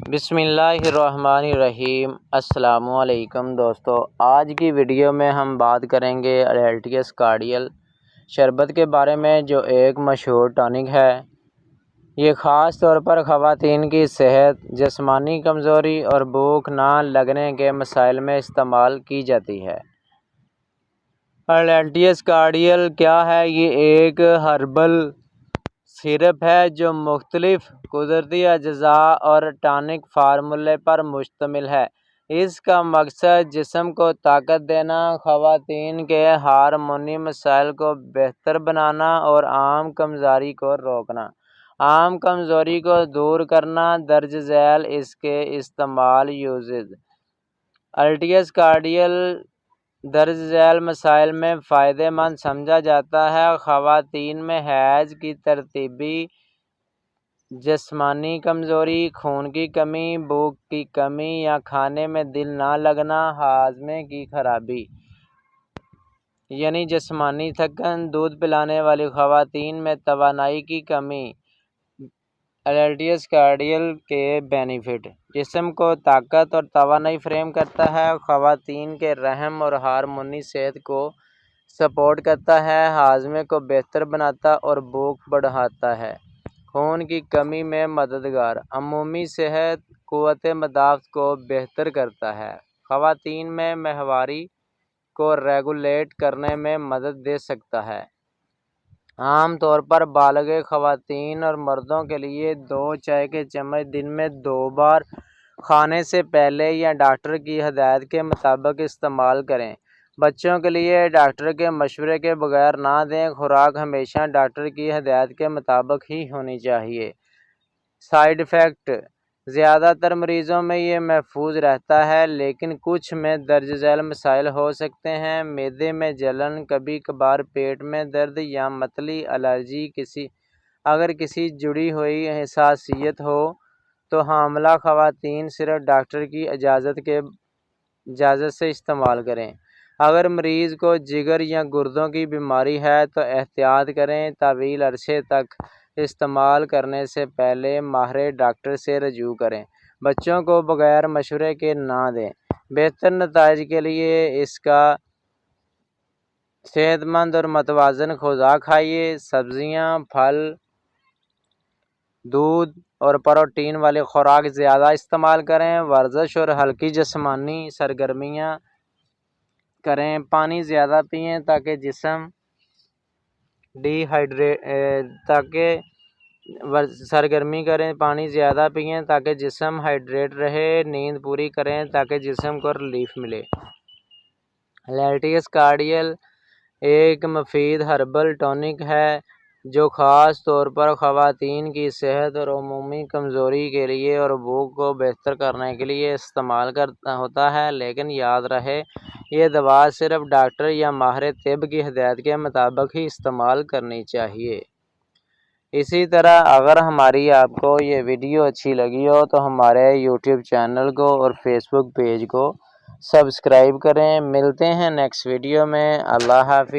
بسم اللہ الرحمن الرحیم۔ السلام علیکم دوستو، آج کی ویڈیو میں ہم بات کریں گے اڈلٹیس کارڈیل شربت کے بارے میں، جو ایک مشہور ٹانک ہے۔ یہ خاص طور پر خواتین کی صحت، جسمانی کمزوری اور بھوک نہ لگنے کے مسائل میں استعمال کی جاتی ہے۔ اڈلٹیس کارڈیل کیا ہے؟ یہ ایک ہربل سیرپ ہے جو مختلف قدرتی اجزاء اور ٹانک فارمولے پر مشتمل ہے۔ اس کا مقصد جسم کو طاقت دینا، خواتین کے ہارمونی مسائل کو بہتر بنانا اور عام کمزوری کو روکنا، عام کمزوری کو دور کرنا۔ درج ذیل اس کے استعمال یوزز: اڈلٹیس کارڈیل درج ذیل مسائل میں فائدہ مند سمجھا جاتا ہے۔ خواتین میں حیض کی ترتیبی، جسمانی کمزوری، خون کی کمی، بھوک کی کمی یا کھانے میں دل نہ لگنا، ہاضمے کی خرابی یعنی جسمانی تھکن، دودھ پلانے والی خواتین میں توانائی کی کمی۔ اڈلٹیس کارڈیل کے بینیفٹ: جسم کو طاقت اور توانائی فراہم کرتا ہے، خواتین کے رحم اور ہارمونی صحت کو سپورٹ کرتا ہے، ہاضمے کو بہتر بناتا اور بھوک بڑھاتا ہے، خون کی کمی میں مددگار، عمومی صحت، قوت مدافعت کو بہتر کرتا ہے، خواتین میں ماہواری کو ریگولیٹ کرنے میں مدد دے سکتا ہے۔ عام طور پر بالغ خواتین اور مردوں کے لیے 2 چائے کے چمچ دن میں 2 بار کھانے سے پہلے یا ڈاکٹر کی ہدایت کے مطابق استعمال کریں۔ بچوں کے لیے ڈاکٹر کے مشورے کے بغیر نہ دیں، خوراک ہمیشہ ڈاکٹر کی ہدایت کے مطابق ہی ہونی چاہیے۔ سائیڈ ایفیکٹ: زیادہ تر مریضوں میں یہ محفوظ رہتا ہے، لیکن کچھ میں درج ذیل مسائل ہو سکتے ہیں: معدے میں جلن، کبھی کبھار پیٹ میں درد یا متلی، الرجی۔ اگر کسی جڑی ہوئی حساسیت ہو تو حاملہ خواتین صرف ڈاکٹر کی اجازت سے استعمال کریں۔ اگر مریض کو جگر یا گردوں کی بیماری ہے تو احتیاط کریں۔ طویل عرصے تک استعمال کرنے سے پہلے ماہر ڈاکٹر سے رجوع کریں۔ بچوں کو بغیر مشورے کے نہ دیں۔ بہتر نتائج کے لیے اس کا صحت مند اور متوازن غذا کھائیے۔ سبزیاں، پھل، دودھ اور پروٹین والی خوراک زیادہ استعمال کریں۔ ورزش اور ہلکی جسمانی سرگرمیاں کریں۔ پانی زیادہ پئیں تاکہ جسم ہائیڈریٹ رہے۔ نیند پوری کریں تاکہ جسم کو ریلیف ملے۔ اڈلٹیس کارڈیل ایک مفید ہربل ٹونک ہے جو خاص طور پر خواتین کی صحت اور عمومی کمزوری کے لیے اور بھوک کو بہتر کرنے کے لیے استعمال ہوتا ہے، لیکن یاد رہے یہ دوا صرف ڈاکٹر یا ماہر طب کی ہدایت کے مطابق ہی استعمال کرنی چاہیے۔ اسی طرح اگر ہماری آپ کو یہ ویڈیو اچھی لگی ہو تو ہمارے یوٹیوب چینل کو اور فیس بک پیج کو سبسکرائب کریں۔ ملتے ہیں نیکسٹ ویڈیو میں۔ اللہ حافظ۔